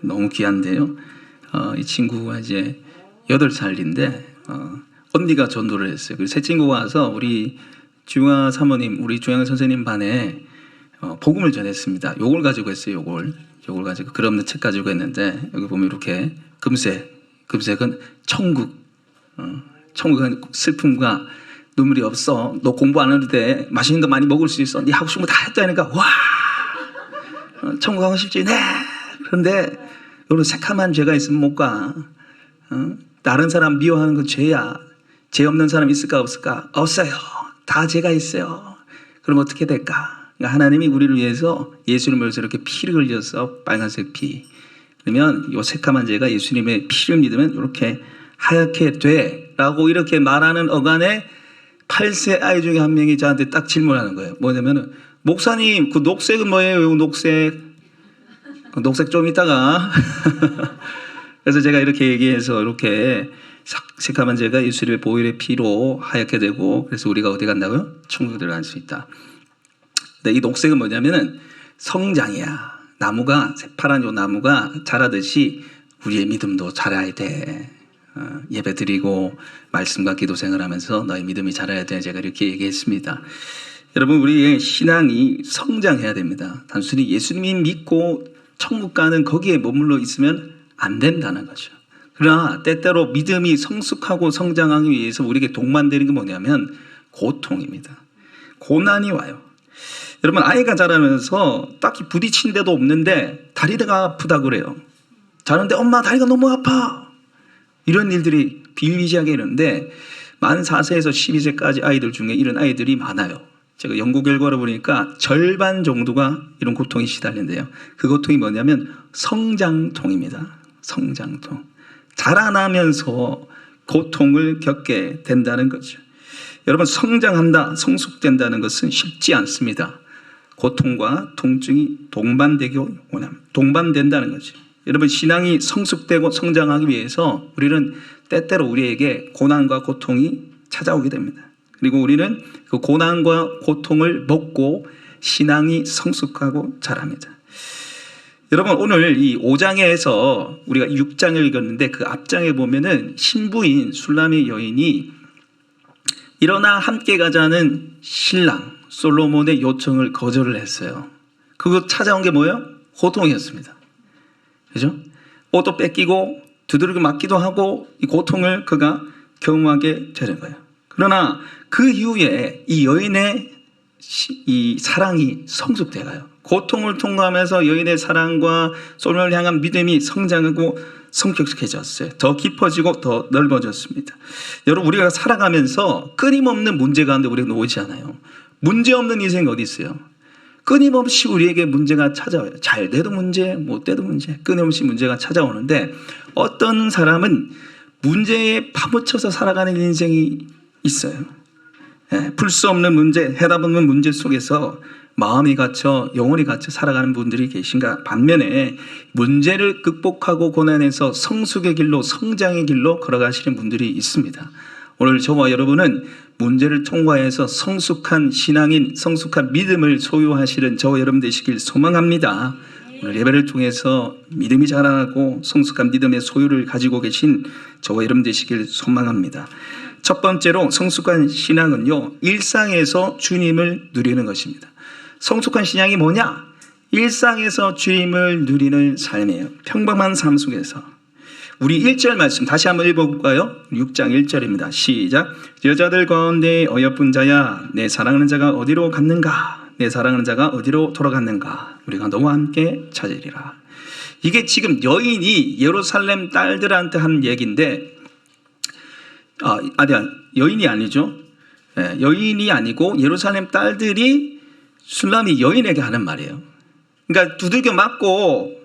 너무 귀한데요. 이 친구가 이제 8살인데 언니가 전도를 했어요. 그리고 새 친구가 와서 우리 주영아 사모님, 우리 주영아 선생님 반에 복음을 전했습니다. 요걸 가지고 했어요. 요걸 가지고 글 없는 책 가지고 했는데 여기 보면 이렇게 금색은 천국. 천국은 슬픔과 눈물이 없어. 너 공부 안 해도 돼. 맛있는 거 많이 먹을 수 있어. 네 하고 싶은 거 다 했다니까. 와, 천국 가고 싶지? 네. 그런데 여러분 새카만 죄가 있으면 못 가. 다른 사람 미워하는 건 죄야. 죄 없는 사람 있을까 없을까? 없어요. 다 죄가 있어요. 그럼 어떻게 될까? 그러니까 하나님이 우리를 위해서 예수님을 위해서 이렇게 피를 흘려서 빨간색 피. 그러면 이 새카만 죄가 예수님의 피를 믿으면 이렇게 하얗게 돼라고 이렇게 말하는 어간에 8세 아이 중에 한 명이 저한테 딱 질문하는 거예요. 뭐냐면은 목사님 그 녹색은 뭐예요? 녹색 좀 이따가 그래서 제가 이렇게 얘기해서 이렇게 새카만 죄가 예수님의 보혈의 피로 하얗게 되고 그래서 우리가 어디 간다고요? 천국에 들어갈 수 있다. 근데 이 녹색은 뭐냐면은 성장이야. 나무가 새파란 요 나무가 자라듯이 우리의 믿음도 자라야 돼. 예배 드리고 말씀과 기도 생활하면서 너의 믿음이 자라야 돼. 제가 이렇게 얘기했습니다. 여러분 우리의 신앙이 성장해야 됩니다. 단순히 예수님이 믿고 천국 가는 거기에 머물러 있으면 안 된다는 거죠. 그러나 때때로 믿음이 성숙하고 성장하기 위해서 우리에게 동반되는 게 뭐냐면 고통입니다. 고난이 와요. 여러분 아이가 자라면서 딱히 부딪힌 데도 없는데 다리가 아프다 그래요. 자는데 엄마 다리가 너무 아파. 이런 일들이 비일비재하게 이러는데 만 4세에서 12세까지 아이들 중에 이런 아이들이 많아요. 제가 연구 결과를 보니까 절반 정도가 이런 고통에 시달린대요. 그 고통이 뭐냐면 성장통입니다. 성장통. 자라나면서 고통을 겪게 된다는 거죠. 여러분 성장한다, 성숙된다는 것은 쉽지 않습니다. 고통과 통증이 동반된다는 거죠. 여러분 신앙이 성숙되고 성장하기 위해서 우리는 때때로 우리에게 고난과 고통이 찾아오게 됩니다. 그리고 우리는 그 고난과 고통을 먹고 신앙이 성숙하고 자랍니다. 여러분 오늘 이 5장에서 우리가 6장을 읽었는데 그 앞장에 보면은 신부인 술람의 여인이 일어나 함께 가자는 신랑 솔로몬의 요청을 거절을 했어요. 그거 찾아온 게 뭐예요? 고통이었습니다. 그죠? 옷도 뺏기고 두드리고 맞기도 하고 이 고통을 그가 경험하게 되는 거예요. 그러나 그 이후에 이 여인의 이 사랑이 성숙돼가요. 고통을 통과하면서 여인의 사랑과 솔로몬을 향한 믿음이 성장하고 성격적해졌어요. 더 깊어지고 더 넓어졌습니다. 여러분 우리가 살아가면서 끊임없는 문제 가운데 우리가 놓이지 않아요. 문제없는 인생이 어디 있어요? 끊임없이 우리에게 문제가 찾아와요. 잘 돼도 문제, 못 돼도 문제, 끊임없이 문제가 찾아오는데 어떤 사람은 문제에 파묻혀서 살아가는 인생이 있어요. 풀 수 없는 문제, 해답 없는 문제 속에서 마음이 갇혀 영혼이 갇혀 살아가는 분들이 계신가 반면에 문제를 극복하고 고난에서 성숙의 길로 성장의 길로 걸어가시는 분들이 있습니다. 오늘 저와 여러분은 문제를 통과해서 성숙한 신앙인 성숙한 믿음을 소유하시는 저와 여러분 되시길 소망합니다. 오늘 예배를 통해서 믿음이 자라나고 성숙한 믿음의 소유를 가지고 계신 저와 여러분 되시길 소망합니다. 첫 번째로 성숙한 신앙은요, 일상에서 주님을 누리는 것입니다. 성숙한 신앙이 뭐냐? 일상에서 주님을 누리는 삶이에요. 평범한 삶 속에서. 우리 1절 말씀 다시 한번 읽어볼까요? 6장 1절입니다. 시작. 여자들 가운데 어여쁜 자야, 내 사랑하는 자가 어디로 갔는가? 내 사랑하는 자가 어디로 돌아갔는가? 우리가 너와 함께 찾으리라. 이게 지금 여인이 예루살렘 딸들한테 한 얘기인데 여인이 아니죠. 여인이 아니고 예루살렘 딸들이 술람이 여인에게 하는 말이에요. 그러니까 두들겨 맞고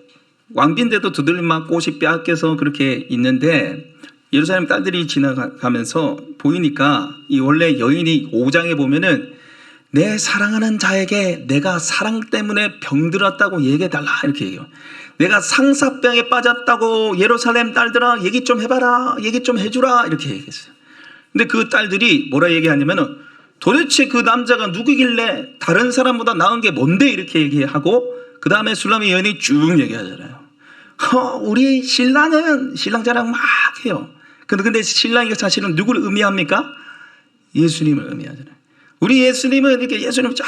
왕비인데도 두들겨 맞고 옷이 빼앗겨서 그렇게 있는데 예루살렘 딸들이 지나가면서 보이니까 이 원래 여인이 5장에 보면은 내 사랑하는 자에게 내가 사랑 때문에 병들었다고 얘기해달라 이렇게 얘기해요. 내가 상사병에 빠졌다고 예루살렘 딸들아 얘기 좀 해봐라, 얘기 좀 해주라 이렇게 얘기했어요. 근데 그 딸들이 뭐라 얘기하냐면은 도대체 그 남자가 누구길래 다른 사람보다 나은 게 뭔데 이렇게 얘기하고 그 다음에 술람의 여인이 쭉 얘기하잖아요. 우리 신랑은 신랑 자랑 막 해요. 근데 신랑이 사실은 누구를 의미합니까? 예수님을 의미하잖아요. 우리 예수님은 이렇게 예수님을 쫙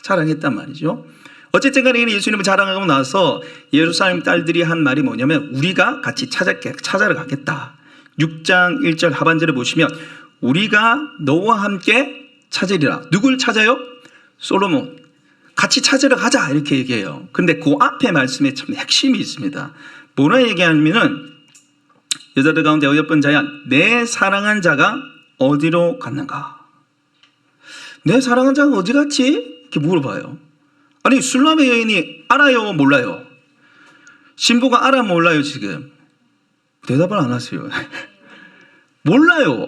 자랑했단 말이죠. 어쨌든 간에 예수님을 자랑하고 나서 예루살렘 딸들이 한 말이 뭐냐면 우리가 같이 찾아러 가겠다. 6장 1절 하반절에 보시면 우리가 너와 함께 찾으리라. 누굴 찾아요? 솔로몬. 같이 찾으러 가자 이렇게 얘기해요. 그런데 그 앞에 말씀에 참 핵심이 있습니다. 뭐라 얘기하냐면은 여자들 가운데 어여쁜 자야 내 사랑한 자가 어디로 갔는가? 내 사랑한 자가 어디 갔지? 이렇게 물어봐요. 아니 술람의 여인이 알아요 몰라요? 신부가 알아 몰라요 지금? 대답을 안 하세요. 몰라요.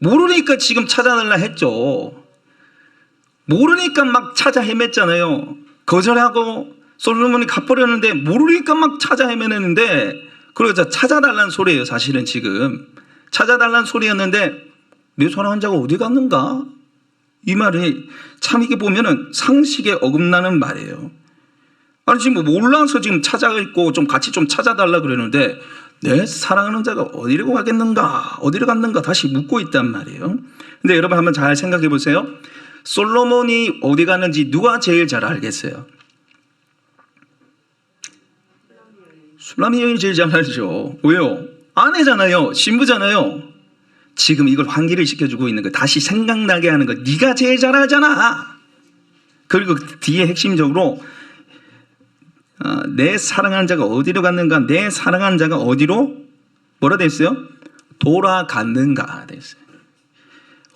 모르니까 지금 찾아달라 했죠. 모르니까 막 찾아 헤맸잖아요. 거절하고 솔로몬이 갚으려는데 모르니까 막 찾아 헤매는데 그래서 찾아달라는 소리예요. 사실은 지금 찾아달라는 소리였는데 내 사랑한 자가 어디 갔는가? 이 말이 참 이게 보면은 상식에 어긋나는 말이에요. 아니 지금 몰라서 지금 찾아있고 좀 같이 좀 찾아달라 그러는데 내 사랑하는 자가 어디로 가겠는가? 어디로 갔는가? 다시 묻고 있단 말이에요. 근데 여러분 한번 잘 생각해 보세요. 솔로몬이 어디 갔는지 누가 제일 잘 알겠어요? 술람의 여인이 제일 잘 알죠. 왜요? 아내잖아요. 신부잖아요. 지금 이걸 환기를 시켜주고 있는 거 다시 생각나게 하는 거 네가 제일 잘 알잖아. 그리고 뒤에 핵심적으로 내 사랑하는 자가 어디로 갔는가? 내 사랑하는 자가 어디로 뭐라 됐어요? 돌아갔는가 됐어요.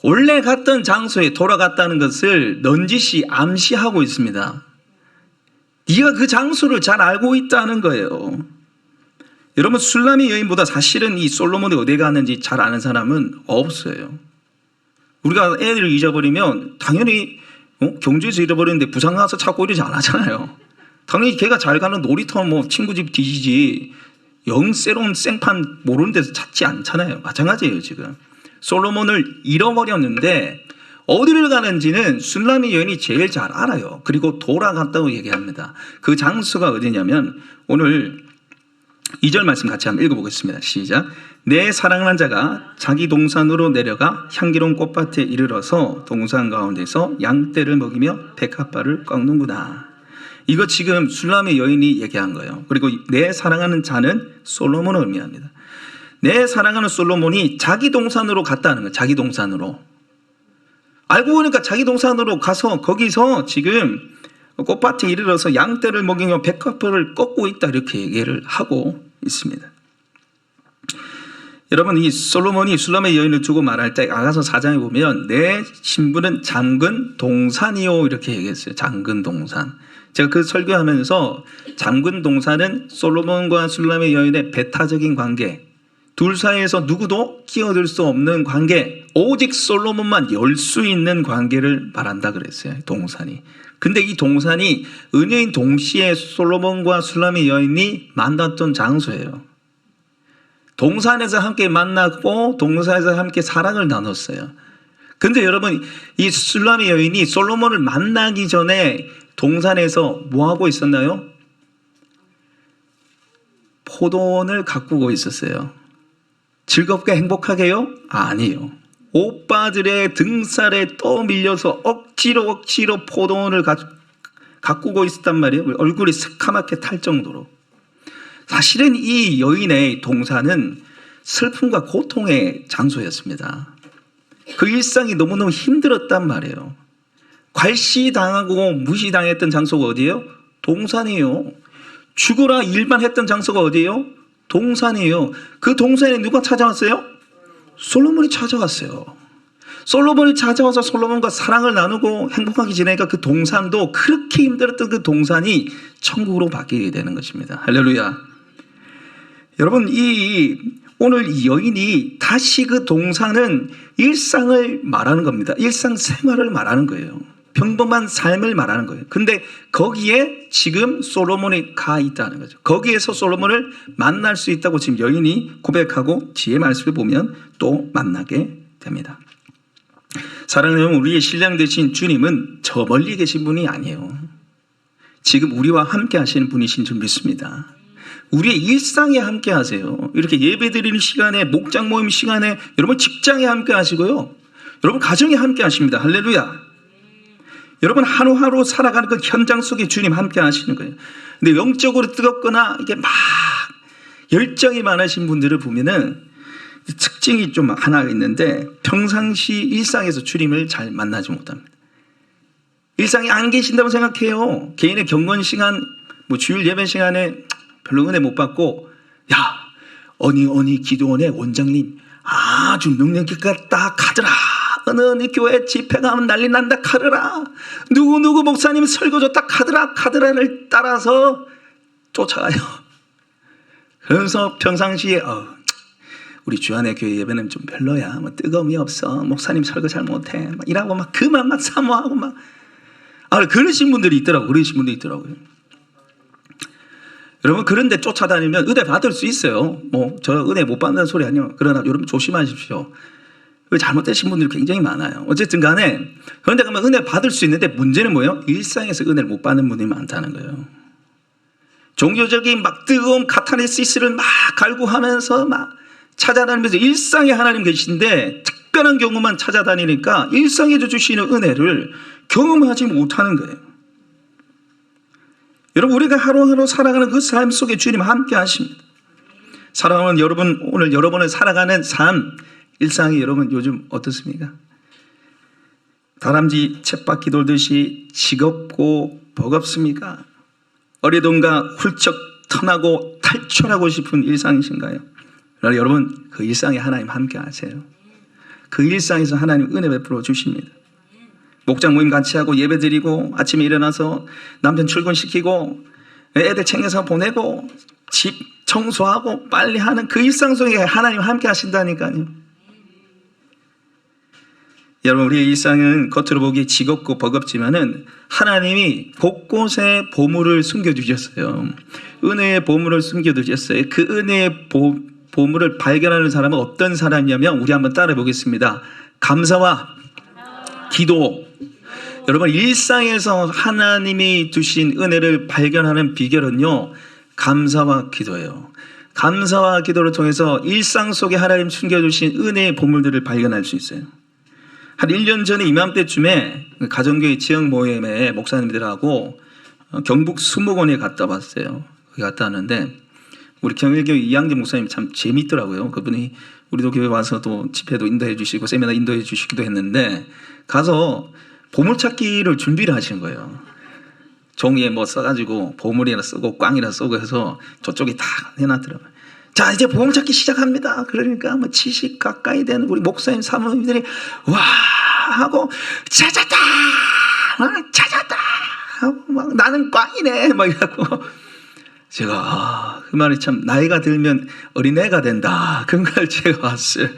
원래 갔던 장소에 돌아갔다는 것을 넌지시 암시하고 있습니다. 네가 그 장소를 잘 알고 있다는 거예요. 여러분 술람의 여인보다 사실은 이 솔로몬이 어디 갔는지 잘 아는 사람은 없어요. 우리가 애를 잊어버리면 당연히 경주에서 잃어버리는데 부산 가서 찾고 이러지 안 하잖아요. 당연히 걔가 잘 가는 놀이터 뭐 친구 집 뒤지지 영 새로운 생판 모르는 데서 찾지 않잖아요. 마찬가지예요 지금. 솔로몬을 잃어버렸는데 어디를 가는지는 술람의 여인이 제일 잘 알아요. 그리고 돌아갔다고 얘기합니다. 그 장소가 어디냐면 오늘 2절 말씀 같이 한번 읽어보겠습니다. 시작. 내 사랑하는 자가 자기 동산으로 내려가 향기로운 꽃밭에 이르러서 동산 가운데서 양떼를 먹이며 백합화를 꺾는구나. 이거 지금 술람의 여인이 얘기한 거예요. 그리고 내 사랑하는 자는 솔로몬을 의미합니다. 내 사랑하는 솔로몬이 자기 동산으로 갔다는 거예요. 자기 동산으로. 알고 보니까 자기 동산으로 가서 거기서 지금 꽃밭에 이르러서 양떼를 먹이며 백합화를 꺾고 있다 이렇게 얘기를 하고 있습니다. 여러분 이 솔로몬이 술람의 여인을 두고 말할 때 아가서 4장에 보면 내 신부는 잠근 동산이요 이렇게 얘기했어요. 잠근 동산. 제가 그 설교하면서 잠근 동산은 솔로몬과 술람의 여인의 배타적인 관계, 둘 사이에서 누구도 끼어들 수 없는 관계, 오직 솔로몬만 열 수 있는 관계를 말한다 그랬어요. 동산이. 근데 이 동산이 은혜인 동시에 솔로몬과 술람의 여인이 만났던 장소예요. 동산에서 함께 만났고 동산에서 함께 사랑을 나눴어요. 근데 여러분 이 술람의 여인이 솔로몬을 만나기 전에 동산에서 뭐 하고 있었나요? 포도원을 가꾸고 있었어요. 즐겁게 행복하게요? 아니에요. 오빠들의 등살에 떠밀려서 억지로 포도원을 가꾸고 있었단 말이에요. 얼굴이 새카맣게 탈 정도로. 사실은 이 여인의 동산은 슬픔과 고통의 장소였습니다. 그 일상이 너무너무 힘들었단 말이에요. 괄시당하고 무시당했던 장소가 어디예요? 동산이에요. 죽어라 일만 했던 장소가 어디예요? 동산이에요. 그 동산에 누가 찾아왔어요? 솔로몬이 찾아왔어요. 솔로몬이 찾아와서 솔로몬과 사랑을 나누고 행복하게 지내니까 그 동산도 그렇게 힘들었던 그 동산이 천국으로 바뀌게 되는 것입니다. 할렐루야. 여러분 오늘 이 여인이 다시 그 동산은 일상을 말하는 겁니다. 일상생활을 말하는 거예요. 평범한 삶을 말하는 거예요. 근데 거기에 지금 솔로몬이 가 있다는 거죠. 거기에서 솔로몬을 만날 수 있다고 지금 여인이 고백하고 지혜 말씀을 보면 또 만나게 됩니다. 사랑하는 여러분, 우리의 신랑 되신 주님은 저 멀리 계신 분이 아니에요. 지금 우리와 함께 하시는 분이신 줄 믿습니다. 우리의 일상에 함께 하세요. 이렇게 예배 드리는 시간에, 목장 모임 시간에, 여러분 직장에 함께 하시고요. 여러분 가정에 함께 하십니다. 할렐루야. 여러분 하루하루 살아가는 그 현장 속에 주님 함께 하시는 거예요. 근데 영적으로 뜨겁거나 이게 막 열정이 많으신 분들을 보면은 특징이 좀 하나 있는데 평상시 일상에서 주님을 잘 만나지 못합니다. 일상에 안 계신다고 생각해요. 개인의 경건 시간, 뭐 주일 예배 시간에 별로 은혜 못 받고, 야, 어니 기도원의 원장님 아주 능력있게 딱 가더라. 어느 교회 집회 가면 난리 난다 카더라. 누구 목사님 설교 좋다 카더라를 따라서 쫓아가요. 그래서 평상시에 우리 주안의 교회 예배는 좀 별로야. 뭐 뜨거움이 없어. 목사님 설교 잘 못해. 막 이라고 막 그만 막 사모하고 막. 그러신 분들이 있더라고요. 여러분 그런데 쫓아다니면 은혜 받을 수 있어요. 뭐 저 은혜 못 받는 소리 아니에요. 그러나 여러분 조심하십시오. 잘못되신 분들이 굉장히 많아요. 어쨌든 간에 그런데 가면 은혜 받을 수 있는데 문제는 뭐예요? 일상에서 은혜를 못 받는 분들이 많다는 거예요. 종교적인 막 뜨거운 카타르시스를 막 갈구하면서 막 찾아다니면서 일상에 하나님 계신데 특별한 경우만 찾아다니니까 일상에서 주시는 은혜를 경험하지 못하는 거예요. 여러분 우리가 하루하루 살아가는 그 삶 속에 주님 함께 하십니다. 사랑하는 여러분, 오늘 여러분을 살아가는 삶 일상이 여러분 요즘 어떻습니까? 다람쥐 쳇바퀴 돌듯이 지겹고 버겁습니까? 어리동가 훌쩍 턴하고 탈출하고 싶은 일상이신가요? 그러나 여러분 그 일상에 하나님 함께 하세요. 그 일상에서 하나님 은혜 베풀어 주십니다. 목장 모임 같이 하고 예배 드리고 아침에 일어나서 남편 출근시키고 애들 챙겨서 보내고 집 청소하고 빨리 하는 그 일상 속에 하나님 함께 하신다니까요. 여러분 우리의 일상은 겉으로 보기 지겹고 버겁지만은 하나님이 곳곳에 보물을 숨겨두셨어요. 은혜의 보물을 숨겨두셨어요. 그 은혜의 보물을 발견하는 사람은 어떤 사람이냐면 우리 한번 따라 보겠습니다. 감사와 기도. 여러분 일상에서 하나님이 주신 은혜를 발견하는 비결은요 감사와 기도예요. 감사와 기도를 통해서 일상 속에 하나님 숨겨주신 은혜의 보물들을 발견할 수 있어요. 한 1년 전에 이맘때쯤에 가정교회 지역 모임에 목사님들하고 경북 수목원에 갔다 왔어요. 거기 갔다 왔는데 우리 경일교회 이양재 목사님 참 재밌더라고요. 그분이 우리도 교회 와서 또 집회도 인도해 주시고 세미나 인도해 주시기도 했는데 가서 보물찾기를 준비를 하신 거예요. 종이에 뭐 써가지고 보물이나 쓰고 꽝이나 쓰고 해서 저쪽에 다 해놨더라고요. 자 이제 보물찾기 시작합니다. 그러니까 뭐 70 가까이 되는 우리 목사님 사모님들이 와 하고 찾았다 하고 막 나는 꽝이네 막 이러고 제가 그 말이 참 나이가 들면 어린애가 된다 그런 걸 제가 봤어요.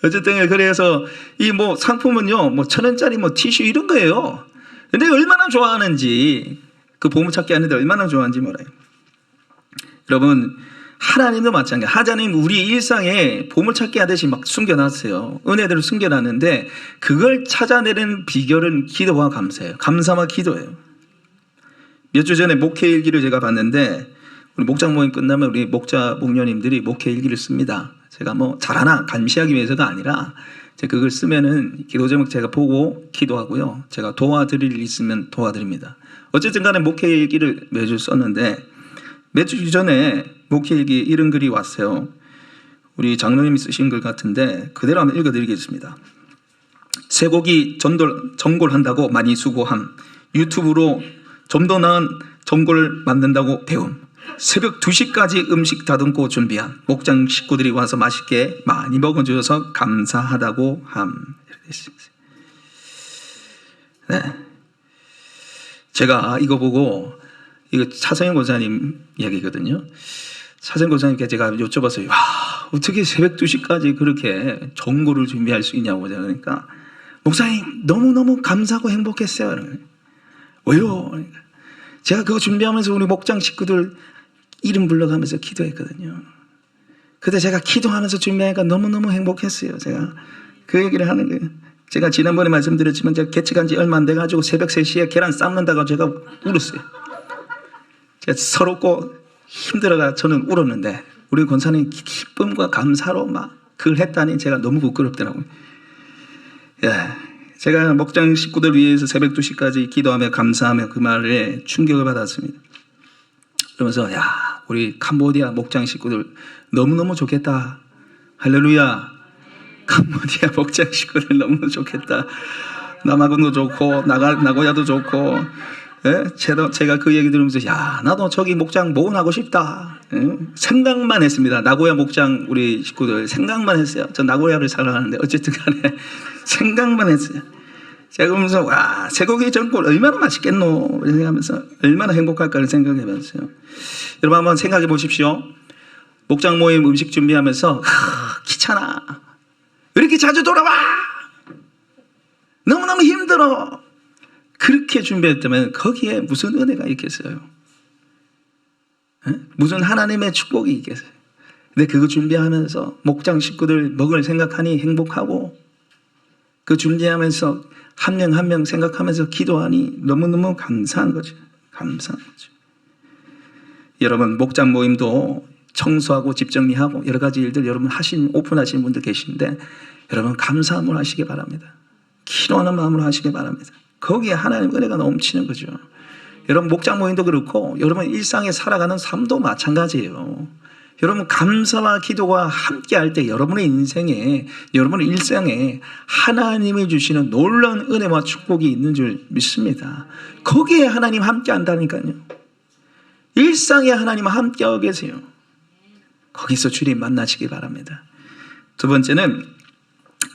어쨌든 그래서 이 뭐 상품은요 뭐 1,000원짜리 뭐 티슈 이런 거예요. 근데 얼마나 좋아하는지 그 보물찾기 하는데 얼마나 좋아하는지 몰라요. 여러분 하나님도 마찬가지. 하나님 우리 일상에 보물찾기 하듯이 막 숨겨놨어요. 은혜들을 숨겨놨는데 그걸 찾아내는 비결은 기도와 감사예요. 감사와 기도예요. 몇 주 전에 목회일기를 제가 봤는데 우리 목장 모임 끝나면 우리 목녀님들이 목회일기를 씁니다. 제가 뭐 잘하나 감시하기 위해서가 아니라 제가 그걸 쓰면은 기도 제목 제가 보고 기도하고요. 제가 도와드릴 일 있으면 도와드립니다. 어쨌든 간에 목회일기를 매주 썼는데 몇 주 전에 목회일기에 이런 글이 왔어요. 우리 장로님이 쓰신 글 같은데 그대로 한번 읽어드리겠습니다. 쇠고기 전골한다고 많이 수고함. 유튜브로 좀 더 나은 전골 만든다고 배움. 새벽 2시까지 음식 다듬고 준비한 목장 식구들이 와서 맛있게 많이 먹어주셔서 감사하다고 함. 네. 제가 이거 보고 이거 차성현 권사님 이야기거든요. 차성현 권사님께 제가 여쭤봤어요. 와, 어떻게 새벽 2시까지 그렇게 전골을 준비할 수 있냐고. 그러니까 목사님 너무너무 감사하고 행복했어요. 왜요? 그러니까 제가 그거 준비하면서 우리 목장 식구들 이름 불러가면서 기도했거든요. 그때 제가 기도하면서 준비하니까 너무너무 행복했어요. 제가 그 얘기를 하는 거예요. 제가 지난번에 말씀드렸지만 제가 개척한 지 얼마 안 돼가지고 새벽 3시에 계란 삶는다가 제가 울었어요. 제가 서럽고 힘들어가 저는 울었는데 우리 권사님 기쁨과 감사로 막 그걸 했다니 제가 너무 부끄럽더라고요. 예, 제가 목장 식구들 위해서 새벽 2시까지 기도하며 감사하며 그 말에 충격을 받았습니다. 그러면서 야, 우리 캄보디아 목장 식구들 너무너무 좋겠다. 할렐루야. 캄보디아 목장 식구들 너무 좋겠다. 남아군도 좋고 나고야도 좋고. 예? 제가 그 얘기 들으면서 야, 나도 저기 목장 모은하고 싶다. 예? 생각만 했습니다. 나고야 목장 우리 식구들 생각만 했어요. 저 나고야를 사랑하는데 어쨌든 간에 생각만 했어요. 제가 그러면서 와, 쇠고기 전골 얼마나 맛있겠노 이렇게 생각하면서 얼마나 행복할까를 생각해봤어요. 여러분 한번 생각해 보십시오. 목장 모임 음식 준비하면서 귀찮아. 왜 이렇게 자주 돌아와? 너무너무 힘들어. 그렇게 준비했다면 거기에 무슨 은혜가 있겠어요? 에? 무슨 하나님의 축복이 있겠어요? 근데 그거 준비하면서 목장 식구들 먹을 생각하니 행복하고 그 준비하면서 한 명 한 명 생각하면서 기도하니 너무너무 감사한 거죠. 감사한 거죠. 여러분 목장 모임도 청소하고 집 정리하고 여러 가지 일들 여러분 오픈하시는 분들 계신데 여러분 감사함으로 하시기 바랍니다. 기도하는 마음으로 하시기 바랍니다. 거기에 하나님의 은혜가 넘치는 거죠. 여러분 목장 모임도 그렇고 여러분 일상에 살아가는 삶도 마찬가지예요. 여러분 감사와 기도가 함께 할 때 여러분의 인생에 여러분의 일상에 하나님이 주시는 놀라운 은혜와 축복이 있는 줄 믿습니다. 거기에 하나님 함께 한다니까요. 일상에 하나님 함께하고 계세요. 거기서 주님 만나시기 바랍니다. 두 번째는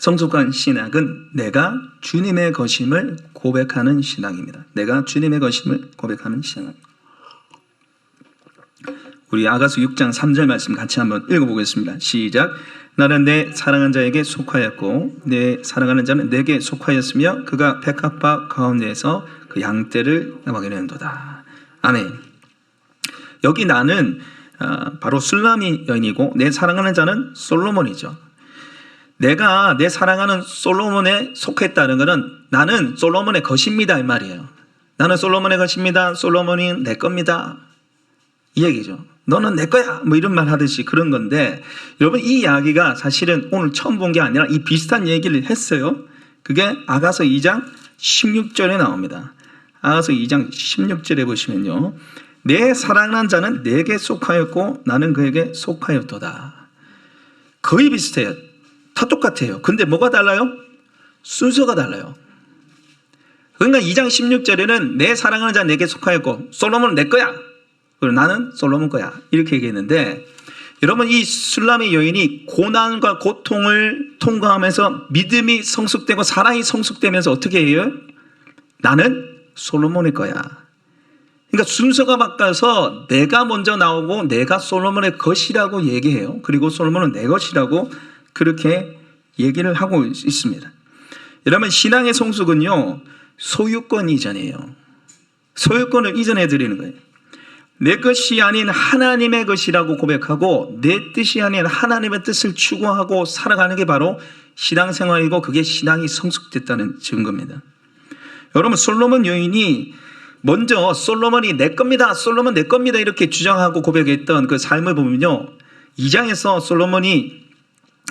성숙한 신학은 내가 주님의 것임을 고백하는 신앙입니다. 내가 주님의 것임을 고백하는 신앙. 우리 아가서 6장 3절 말씀 같이 한번 읽어보겠습니다. 시작. 나는 내 사랑한 자에게 속하였고 내 사랑하는 자는 내게 속하였으며 그가 백합화 가운데에서 그 양떼를 먹이는도다. 아멘. 여기 나는 바로 술라미 여인이고 내 사랑하는 자는 솔로몬이죠. 내가 내 사랑하는 솔로몬에 속했다는 것은 나는 솔로몬의 것입니다 이 말이에요. 나는 솔로몬의 것입니다. 솔로몬이 내 겁니다. 이 얘기죠. 너는 내 거야 뭐 이런 말 하듯이 그런 건데 여러분 이 이야기가 사실은 오늘 처음 본 게 아니라 이 비슷한 얘기를 했어요. 그게 아가서 2장 16절에 나옵니다. 아가서 2장 16절에 보시면요. 내 사랑하는 자는 내게 속하였고 나는 그에게 속하였도다. 거의 비슷해요. 다 똑같아요. 근데 뭐가 달라요? 순서가 달라요. 그러니까 2장 16절에는 내 사랑하는 자 내게 속하였고 솔로몬은 내 거야. 그리고 나는 솔로몬 거야. 이렇게 얘기했는데 여러분 이 술람의 여인이 고난과 고통을 통과하면서 믿음이 성숙되고 사랑이 성숙되면서 어떻게 해요? 나는 솔로몬의 거야. 그러니까 순서가 바뀌어서 내가 먼저 나오고 내가 솔로몬의 것이라고 얘기해요. 그리고 솔로몬은 내 것이라고 그렇게 얘기를 하고 있습니다. 여러분 신앙의 성숙은요 소유권 이전이에요. 소유권을 이전해 드리는 거예요. 내 것이 아닌 하나님의 것이라고 고백하고 내 뜻이 아닌 하나님의 뜻을 추구하고 살아가는 게 바로 신앙생활이고 그게 신앙이 성숙됐다는 증거입니다. 여러분 솔로몬 여인이 먼저 솔로몬이 내 겁니다. 솔로몬 내 겁니다. 이렇게 주장하고 고백했던 그 삶을 보면요. 2장에서 솔로몬이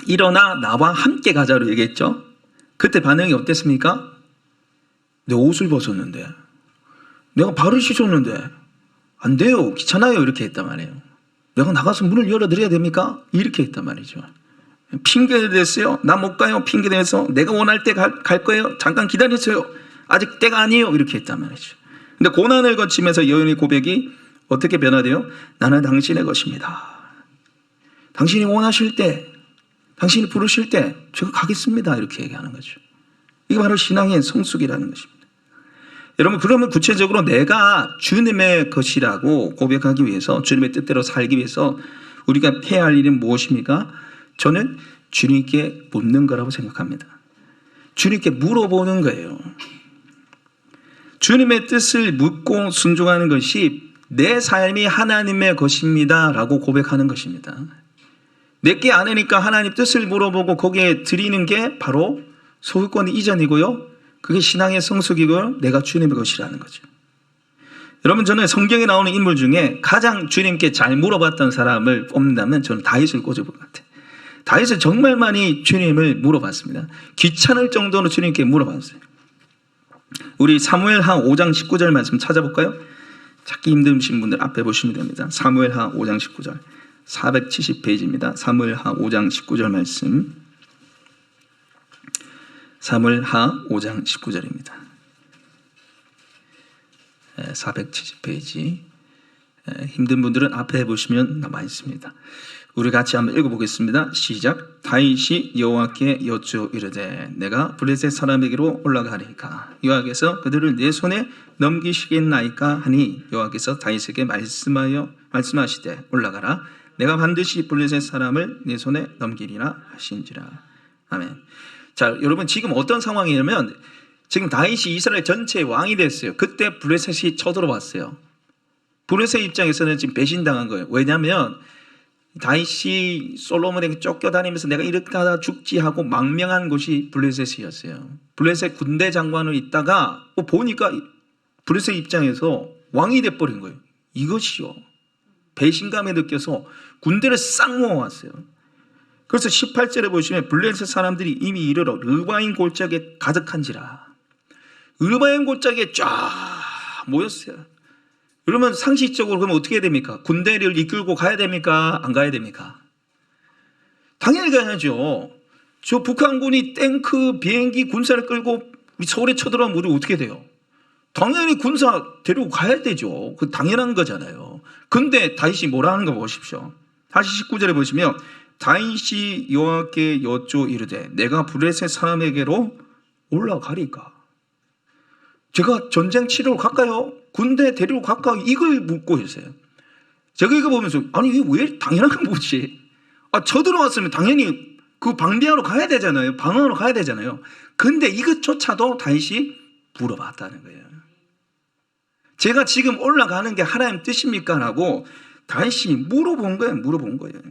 일어나 나와 함께 가자로 얘기했죠. 그때 반응이 어땠습니까? 내 옷을 벗었는데 내가 발을 씻었는데 안 돼요. 귀찮아요. 이렇게 했단 말이에요. 내가 나가서 문을 열어드려야 됩니까? 이렇게 했단 말이죠. 핑계를 댔어요. 나 못 가요. 핑계 대서 내가 원할 때 갈 거예요. 잠깐 기다리세요. 아직 때가 아니에요. 이렇게 했단 말이죠. 근데 고난을 거치면서 여인의 고백이 어떻게 변화돼요? 나는 당신의 것입니다. 당신이 원하실 때 당신이 부르실 때 제가 가겠습니다. 이렇게 얘기하는 거죠. 이게 바로 신앙의 성숙이라는 것입니다. 여러분 그러면 구체적으로 내가 주님의 것이라고 고백하기 위해서 주님의 뜻대로 살기 위해서 우리가 해야 할 일은 무엇입니까? 저는 주님께 묻는 거라고 생각합니다. 주님께 물어보는 거예요. 주님의 뜻을 묻고 순종하는 것이 내 삶이 하나님의 것입니다 라고 고백하는 것입니다. 내게 아니니까 하나님 뜻을 물어보고 거기에 드리는 게 바로 소유권 이전이고요. 그게 신앙의 성숙이고요. 내가 주님의 것이라는 거죠. 여러분, 저는 성경에 나오는 인물 중에 가장 주님께 잘 물어봤던 사람을 뽑는다면 저는 다윗을 꼽을 것 같아요. 다윗은 정말 많이 주님을 물어봤습니다. 귀찮을 정도로 주님께 물어봤어요. 우리 사무엘하 5장 19절 말씀 찾아볼까요? 찾기 힘드신 분들 앞에 보시면 됩니다. 사무엘하 5장 19절 470페이지입니다. 사무엘하 5장 19절 말씀, 사무엘하 5장 19절입니다. 470페이지. 힘든 분들은 앞에 보시면 남아 있습니다. 우리 같이 한번 읽어보겠습니다. 시작. 다윗이 여호와께 여쭈어 이르되 내가 블레셋 사람에게로 올라가리까 여호와께서 그들을 내 손에 넘기시겠나이까 하니 여호와께서 다윗에게 말씀하시되 올라가라 내가 반드시 블레셋 사람을 내 손에 넘기리라 하신지라. 아멘. 자, 여러분, 지금 어떤 상황이냐면 지금 다윗이 이스라엘 전체의 왕이 됐어요. 그때 블레셋이 쳐들어왔어요. 블레셋 입장에서는 지금 배신당한 거예요. 왜냐하면 다윗이 솔로몬에게 쫓겨다니면서 내가 이렇게 하다 죽지 하고 망명한 곳이 블레셋이었어요. 블레셋 군대 장관으로 있다가 보니까 블레셋 입장에서 왕이 돼버린 거예요. 이것이요, 배신감에 느껴서 군대를 싹 모아왔어요. 그래서 18절에 보시면 블레셋 사람들이 이미 이르러 르바임 골짜기에 가득한지라. 르바임 골짜기에 쫙 모였어요. 그러면 상식적으로 그러면 어떻게 해야 됩니까? 군대를 이끌고 가야 됩니까? 안 가야 됩니까? 당연히 가야죠. 저 북한군이 탱크, 비행기, 군사를 끌고 우리 서울에 쳐들어오면 우리 어떻게 돼요? 당연히 군사 데리고 가야 되죠. 그 당연한 거잖아요. 근데 다윗이 뭐라 하는 거 보십시오. 다시 19절에 보시면 다윗이 여호와께 여쭈어 이르되 내가 블레셋 사람에게로 올라가리까. 제가 전쟁 치러러 갈까요? 군대 데리고 갈까? 이걸 묻고 있어요. 제가 이거 보면서 아니 이게 왜 당연한 건 뭐지? 쳐들어왔으면 당연히 그 방비하러 가야 되잖아요. 방어하러 가야 되잖아요. 근데 이것조차도 다윗이 물어봤다는 거예요. 제가 지금 올라가는 게 하나님 뜻입니까? 라고 다윗이 물어본 거예요.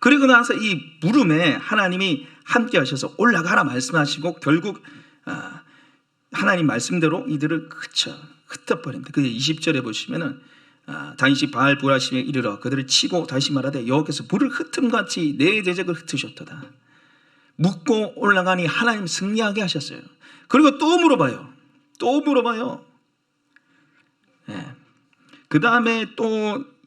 그리고 나서 이 물음에 하나님이 함께 하셔서 올라가라 말씀하시고 결국 하나님 말씀대로 이들을 흩어버립니다. 그 20절에 보시면은 다윗이 바알 브라심에 이르러 그들을 치고 다시 말하되 여호와께서 불을 흩음같이 내 대적을 흩으셨도다. 묻고 올라가니 하나님 승리하게 하셨어요. 그리고 또 물어봐요. 네. 그 다음에 또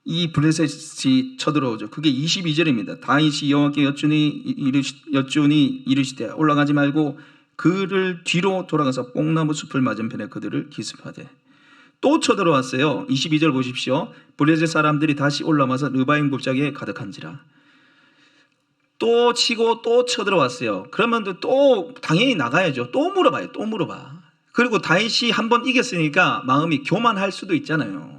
이 블레셋이 쳐들어오죠. 그게 22절입니다. 다윗이 여호와께 여쭈니 이르시되 올라가지 말고 그를 뒤로 돌아가서 뽕나무 숲을 맞은편에 그들을 기습하되. 또 쳐들어왔어요. 22절 보십시오. 블레셋 사람들이 다시 올라와서 르바임 골짜기에 가득한지라. 또 치고 또 쳐들어왔어요. 그러면 또 당연히 나가야죠. 또 물어봐. 그리고 다윗이 한번 이겼으니까 마음이 교만할 수도 있잖아요.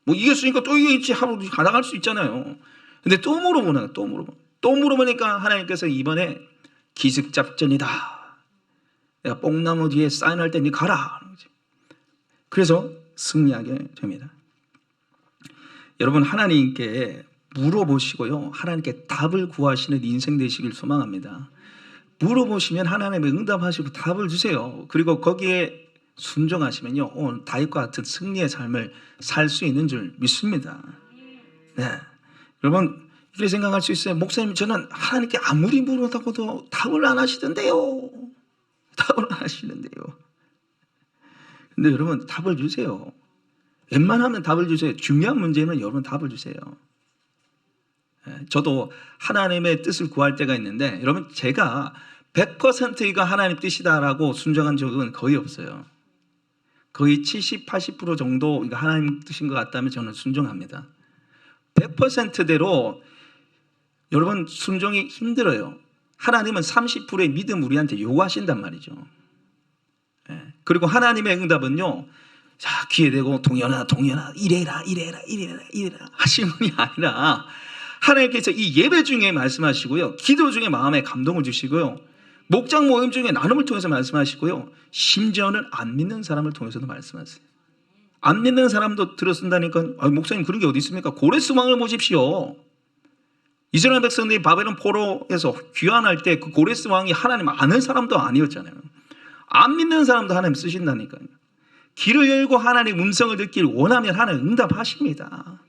뭐 이겼으니까 또 이기지 하고 나갈 수 있잖아요. 근데 또 물어보니까 하나님께서 이번에 기습작전이다. 내가 뽕나무 뒤에 사인할 때 니 가라. 그래서 승리하게 됩니다. 여러분, 하나님께 물어보시고요, 하나님께 답을 구하시는 인생 되시길 소망합니다. 물어보시면 하나님의 응답하시고 답을 주세요. 그리고 거기에 순종하시면요, 오늘 다윗과 같은 승리의 삶을 살 수 있는 줄 믿습니다. 네. 여러분, 이렇게 생각할 수 있어요. 목사님, 저는 하나님께 아무리 물어다고도 답을 안 하시던데요. 근데 여러분, 답을 주세요. 웬만하면 답을 주세요. 중요한 문제는 여러분 답을 주세요. 저도 하나님의 뜻을 구할 때가 있는데, 여러분, 제가 100% 이거 하나님 뜻이다라고 순종한 적은 거의 없어요. 거의 70, 80% 정도 이거 하나님 뜻인 것 같다면 저는 순종합니다. 100%대로 여러분 순종이 힘들어요. 하나님은 30%의 믿음 우리한테 요구하신단 말이죠. 그리고 하나님의 응답은요, 자, 귀에 대고 동현아 이래라 하시는 분이 아니라 하나님께서 이 예배 중에 말씀하시고요, 기도 중에 마음에 감동을 주시고요, 목장 모임 중에 나눔을 통해서 말씀하시고요, 심지어는 안 믿는 사람을 통해서도 말씀하세요. 안 믿는 사람도 들었습니다니까. 목사님 그런 게 어디 있습니까? 고레스 왕을 보십시오. 이스라엘 백성들이 바벨론 포로에서 귀환할 때 그 고레스 왕이 하나님 아는 사람도 아니었잖아요. 안 믿는 사람도 하나님 쓰신다니까요. 귀를 열고 하나님의 음성을 듣기를 원하면 하나님 응답하십니다.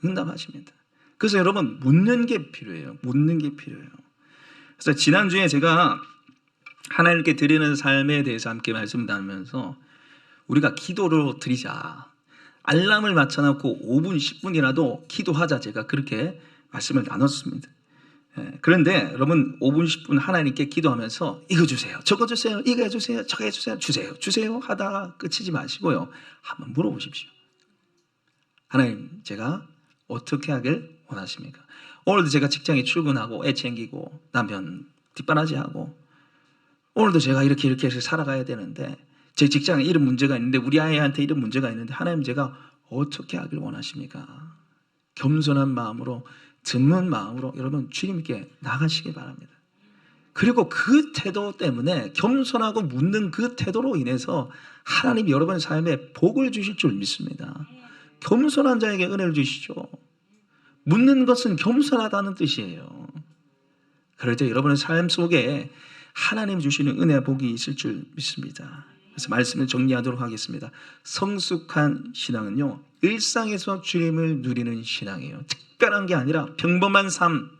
응답하십니다. 그래서 여러분 묻는 게 필요해요. 묻는 게 필요해요. 그래서 지난주에 제가 하나님께 드리는 삶에 대해서 함께 말씀 나누면서 우리가 기도로 드리자. 알람을 맞춰놓고 5분, 10분이라도 기도하자. 제가 그렇게 말씀을 나눴습니다. 그런데 여러분 5분, 10분 하나님께 기도하면서 이거 주세요. 저거 주세요. 이거 해주세요. 저거 해주세요. 주세요. 주세요. 하다가 끝이지 마시고요. 한번 물어보십시오. 하나님 제가 어떻게 하길 원하십니까? 오늘도 제가 직장에 출근하고 애 챙기고 남편 뒷바라지하고 오늘도 제가 이렇게 해서 살아가야 되는데 제 직장에 이런 문제가 있는데 우리 아이한테 이런 문제가 있는데 하나님 제가 어떻게 하길 원하십니까? 겸손한 마음으로 듣는 마음으로 여러분 주님께 나가시기 바랍니다. 그리고 그 태도 때문에 겸손하고 묻는 그 태도로 인해서 하나님이 여러분의 삶에 복을 주실 줄 믿습니다. 겸손한 자에게 은혜를 주시죠. 묻는 것은 겸손하다는 뜻이에요. 그럴 때 여러분의 삶 속에 하나님 주시는 은혜 복이 있을 줄 믿습니다. 그래서 말씀을 정리하도록 하겠습니다. 성숙한 신앙은요, 일상에서 주님을 누리는 신앙이에요. 특별한 게 아니라 평범한 삶,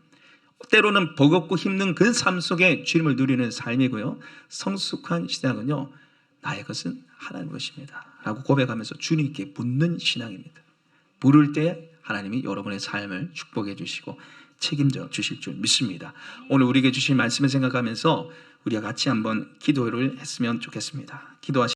때로는 버겁고 힘든 그 삶 속에 주님을 누리는 삶이고요. 성숙한 신앙은요, 나의 것은 하나님 것입니다 라고 고백하면서 주님께 묻는 신앙입니다. 물을 때 하나님이 여러분의 삶을 축복해 주시고 책임져 주실 줄 믿습니다. 오늘 우리에게 주신 말씀을 생각하면서 우리가 같이 한번 기도를 했으면 좋겠습니다. 기도하시